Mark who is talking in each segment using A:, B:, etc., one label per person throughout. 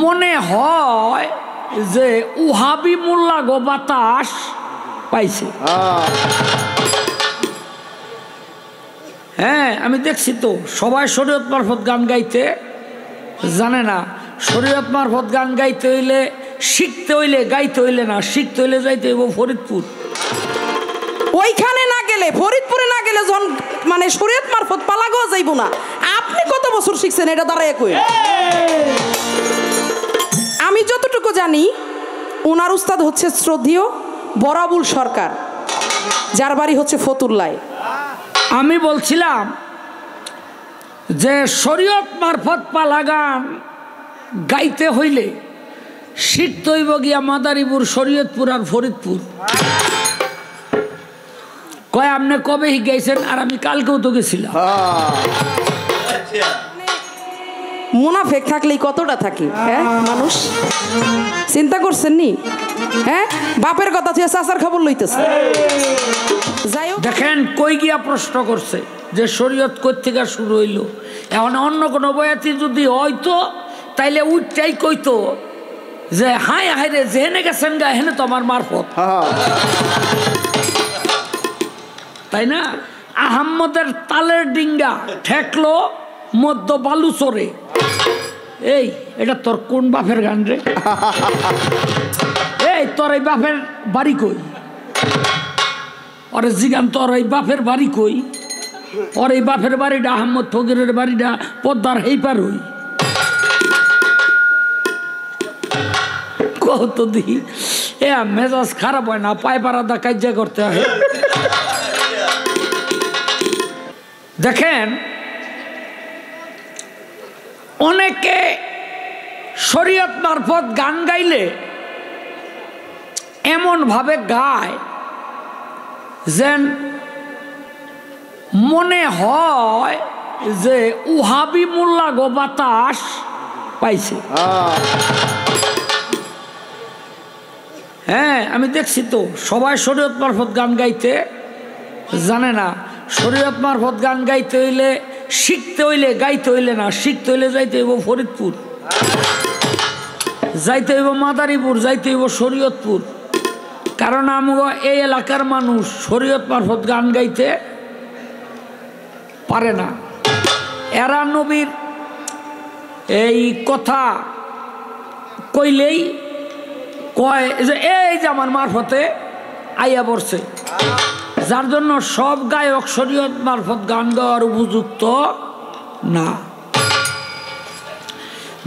A: মনে হয় যে উহাবি মোল্লা গো বাতাস পাইছে। হ্যাঁ, আমি দেখছি তো সবাই শরীয়ত মারফত গান গাইতে জানে না। শরীয়ত মারফত গান গাইতে হইলে, শিখতে হইলে, গাইতে হইলে না, শিখতে হইলে যাইতে হইব ফরিদপুর।
B: ওইখানে না গেলে, ফরিদপুরে না গেলে যখন মানে শরীয়ত মারফত পালাগো যাইব না। আপনি কত বছর শিখছেন এটা দাঁড়ায় কই? আমি যতটুকু জানি ওনার উস্তাদ হচ্ছে শ্রদ্ধেয় বরাবুল সরকার, যার বাড়ি হচ্ছে ফতুল্লায়।
A: আমি বলছিলাম যে শরীয়ত মারফত পালা গান গাইতে হইলে শিখতে হইব গিয়া মাদারীপুর, শরীয়তপুর আর ফরিদপুর। কয় আপনি কবে গাইছেন? আর আমি কালকেও তো গেছিলাম।
B: মুনাফেক থাকলেই কতটা থাকে হ্যাঁ মানুষ, চিন্তা করছেন নি? হ্যাঁ, বাপের কথা তুই চাচার খবর লইতেছে। যাই হোক,
A: দেখেন কই গিয়া প্রশ্ন করছে যে শরীয়ত কই থেকে শুরু হইল। এখন অন্য কোনো বয়াতি যদি হয়তো তাইলে উঠটাই কইতো যে হাই হাই রে, যেহেনে গেছেন গা হেনে তো আমার মারফত, তাই না? আহম্মদের তালের ডিঙ্গা ঠেকলো মধ্য বালুচরে। এই এটা তোর কোন বাপের গান রে? এই তোর এই বাপের বাড়ি কই? ওরে জিগান তোর এই বাপের বাড়ি কই? ওর এই বাপের বাড়িটা আহম্মদ ফকিরের বাড়িটা পদ্মার হেইপার হই। কত দিই এ মেজাজ খারাপ হয় না? পায়পাড়া কাজ্যা করতে হয়। দেখেন অনেকে শরীয়ত মারফত গান গাইলে এমন ভাবে গায় যেন মনে হয় যে উহাবি মোল্লা গো বাতাস পাইছে। হ্যাঁ, আমি দেখছি তো সবাই শরীয়ত মারফত গান গাইতে জানে না। শরীয়ত মারফত গান গাইতে হইলে, শিখতে হইলে, গাইতে হইলে না, শিখতে হইলে যাইতে হইব ফরিদপুর, যাইতে হইব মাদারীপুর, যাইতে হইব শরীয়তপুর। কারণ আমরা এই এলাকার মানুষ শরীয়ত মারফত গান গাইতে পারে না। এরা নবীর এই কথা কইলেই কয় যে এই যে আমার মারফতে আইয়া পড়ছে, যার জন্য সব গায়ক শরীয়ত মারফত গান গাওয়ার উপযুক্ত না।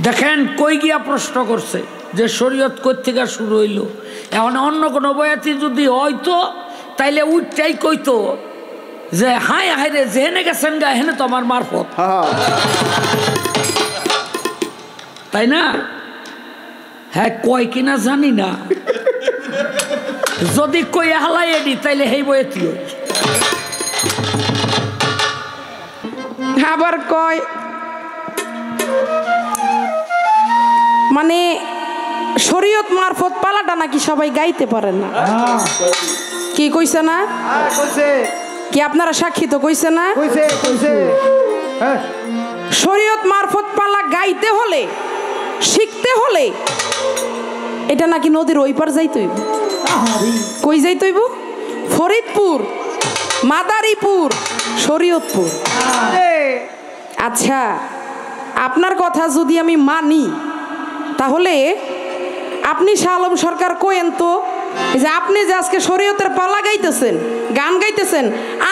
A: দেখেন কই গিয়া প্রশ্ন করছে যে শরীয়ত কই থেকে শুরু হইল। এখন অন্য কোনো বয়াতি যদি হয়তো তাইলে উঠটাই কইতো যে হাই হাই রে, যেহেনে গেছেন গা হেনে তো আমার মারফত, তাই না? হ্যাঁ, কয় কিনা জানি না। যদি কই হালাই এডি তাইলে হেই বয়াতি
B: আবার কয় মানে শরীয়ত মারফত পালাটা নাকি সবাই গাইতে পারেন না। কি কইছে না? কি আপনারা সাক্ষী তো কইছে না? শরীয়ত মারফত পালা গাইতে হলে, শিখতে হলে এটা নাকি নদীর ওই পার যাইতে হইব। কই যাইতে হইব? ফরিদপুর, মাদারীপুর, শরীয়তপুর। আচ্ছা, আপনার কথা যদি আমি মানি তাহলে আপনি শাহ আলম সরকার কোয়েন তো যে আপনি যে আজকে শরীয়তের পালা গাইতেছেন, গান গাইতেছেন,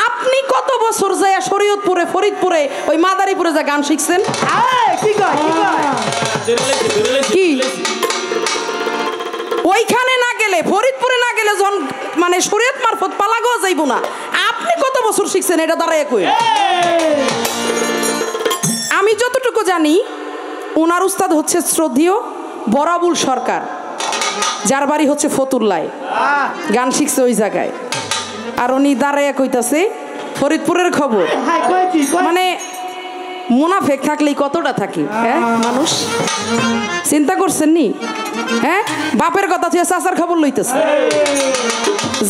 B: আপনি কত বছর যায় শরীয়তপুরে, ফরিদপুরে, ওই মাদারীপুরে যা গান শিখছেন? কি ওইখানে না গেলে, ফরিদপুরে না গেলে যখন মানে শরীয়ত মারফত পালাগো যাইব না। আপনি কত বছর শিখছেন এটা দাঁড়ায় কই? আমি যতটুকু জানি ওনার উস্তাদ হচ্ছে শ্রদ্ধেয় বরাবুল সরকার, যার বাড়ি হচ্ছে ফতুল্লায়। গান শিখছে ওই জায়গায়। আর উনি দাঁড়াইয়া কইতাছে ফরিদপুরের খবর। মানে মুনাফেক থাকলেই কতটা থাকে হ্যাঁ মানুষ, চিন্তা করছেন নি? হ্যাঁ বাপের কথা তুই চাচার খবর লইতেছে।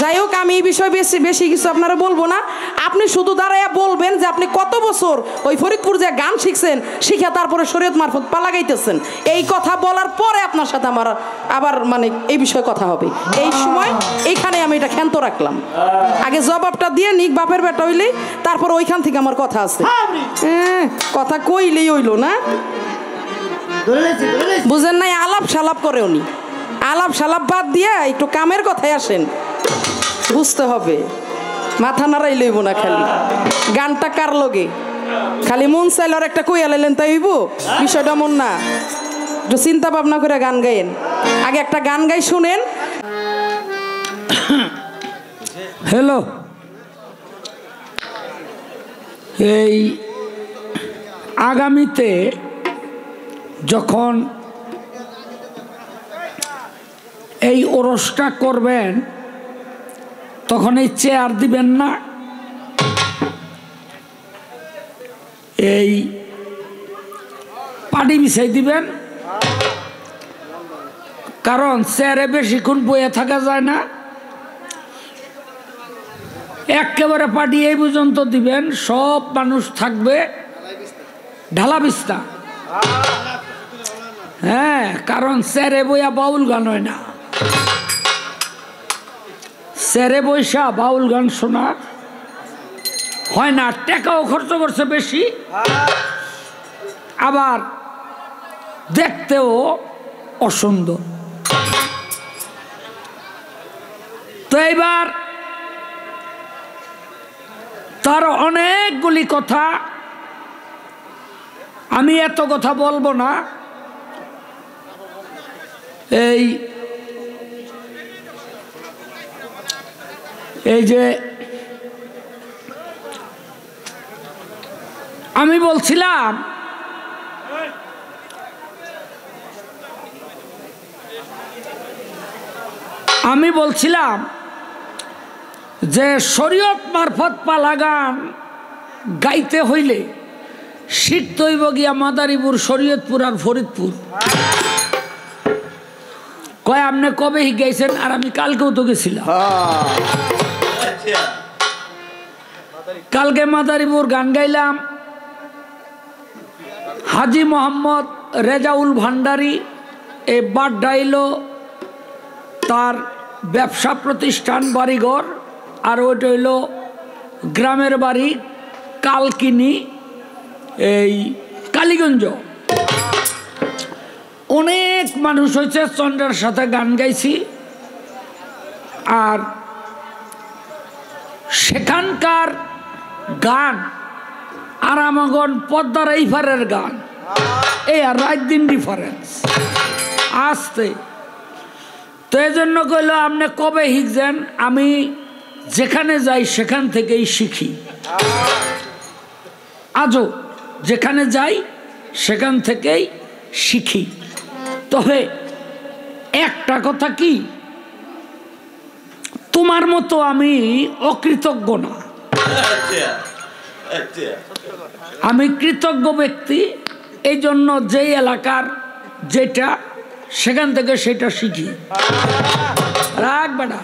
B: যাই হোক আমি এই বিষয়ে বেশি বেশি কিছু আপনারা বলবো না। আপনি শুধু দাঁড়াইয়া বলবেন যে আপনি কত বছর ওই ফরিদপুর যে গান শিখছেন, শিখে তারপরে শরীয়ত মারফত পালা গাইতেছেন। এই কথা বলার পরে আপনার সাথে আমার আবার মানে এই বিষয়ে কথা হবে। এই সময় এইখানে আমি এটা ক্ষান্ত রাখলাম। আগে জবাবটা দিয়ে নিক বাপের বেটা হইলে তারপর ওইখান থেকে আমার কথা আছে। কথা কইলেই হইলো না, বুঝেন নাই? আলাপ সালাপ করে উনি, আলাপ সালাপ বাদ দিয়ে একটু কামের কথায় আসেন। বুঝতে হবে, মাথা নাড়াই লইব না খালি। গানটা কার লগে খালি মন চাইল আর একটা কইয়া লাইলেন তাই হইব? বিষয়টা মন না, একটু চিন্তা ভাবনা করে গান গাইেন। আগে একটা গান গাই শুনেন।
A: হ্যালো, এই আগামীতে যখন এই ওরসটা করবেন তখন এই চেয়ার দিবেন না, এই পাটি বিছাই দিবেন। কারণ চেয়ারে বেশিক্ষণ বয়ে থাকা যায় না। একেবারে পাটি এই পর্যন্ত দিবেন, সব মানুষ থাকবে ঢালা বিছনা। হ্যাঁ, কারণ চেয়ারে বইয়া বাউল গান হয় না। চেয়ারে বৈশা বাউল গান শোনা হয় না, টাকাও খরচ করছে বেশি, আবার দেখতেও অসুন্দর। তো এইবার তার অনেকগুলি কথা, আমি এত কথা বলবো না। এই যে আমি বলছিলাম যে শরীয়ত মারফত পালা গান গাইতে হইলে শিখতে হইব গিয়া মাদারীপুর, শরীয়তপুর আর ফরিদপুর। কয় আপনি কবে গাইছেন? আর আমি কালকেও তো গেছিলাম। কালকে মাদারীপুর গান গাইলাম। হাজি মোহাম্মদ রেজাউল ভান্ডারী এই বাড্ডাইল তার ব্যবসা প্রতিষ্ঠান বাড়িঘর, আর ওইটা হইল গ্রামের বাড়ি কালকিনি, এই কালীগঞ্জ। অনেক মানুষ হয়েছে, চন্দ্রের সাথে গান গাইছি। আর সেখানকার গান আর আমাগন পদ্মার এইফারের গান, এই আর রাত দিন ডিফারেন্স আসতে। তো এই জন্য কইল আপনি কবে শিখছেন? আমি যেখানে যাই সেখান থেকেই শিখি। আজও যেখানে যাই সেখান থেকেই শিখি। তবে একটা কথা কি, তোমার মতো আমি অকৃতজ্ঞ না, আমি কৃতজ্ঞ ব্যক্তি। এই জন্য যেই এলাকার যেটা সেখান থেকে সেটা শিখি। রাখবে না।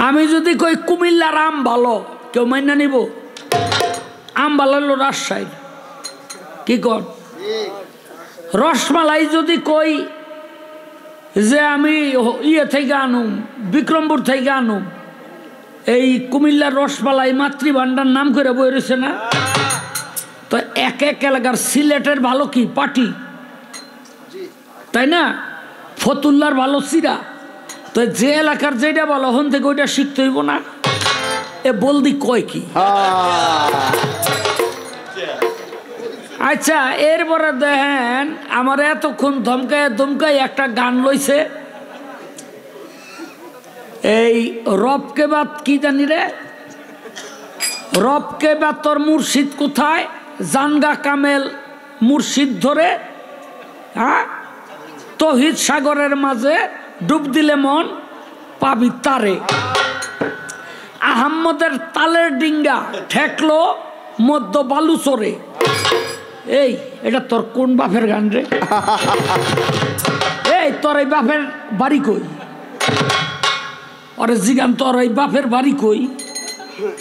A: আমি যদি কই কুমিল্লার আম ভালো, কেউ মাইনা নিব? আম ভালো হলো রাজশাহী, কি কর? রসমালাই যদি কই যে আমি ইয়ে থেকে আনুম, বিক্রমপুর থেকে আনুম, এই কুমিল্লার রসমালাই মাতৃভান্ডার নাম করে বই রয়েছে না? তো এক এক এলাকার সিলেটের ভালো কি পাটি, তাই না? ফতুল্লার ভালো চিরা। তো যে এলাকার যেটা ভালো হন থেকে ওইটা শিখতে হইব না? এ বলদি কয় কি? আচ্ছা, এরপরে দেখেন আমার এতক্ষণ ধমকায় একটা গান লইছে, এই রবকে বাত কি জানি রে, রবকে বাত তোর মুর্শিদ কোথায়, জানগা কামেল মুর্শিদ ধরে, হ্যাঁ তহিদ সাগরের মাঝে ডুব দিলে মন পাবি তারে। আহম্মদের তালের ডিঙ্গা ঠেকলো মধ্য বালুচরে, এই এটা তোর কোন বাপের গান রে? এই তোর এই বাপের বাড়ি কই? ওরে জিগান তোর এই বাপের বাড়ি কই?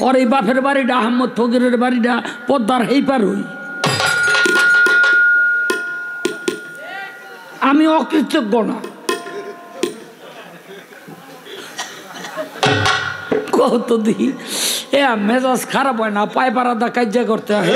A: ওর এই বাপের বাড়িটা আহমদ ফকিরের বাড়িটা পদ্মার হেইপার হই। আমি অকৃতজ্ঞ না, কত দিই এ মেজাজ খারাপ হয় না, পায়ে পাড়াদা কাজ করতে হয়।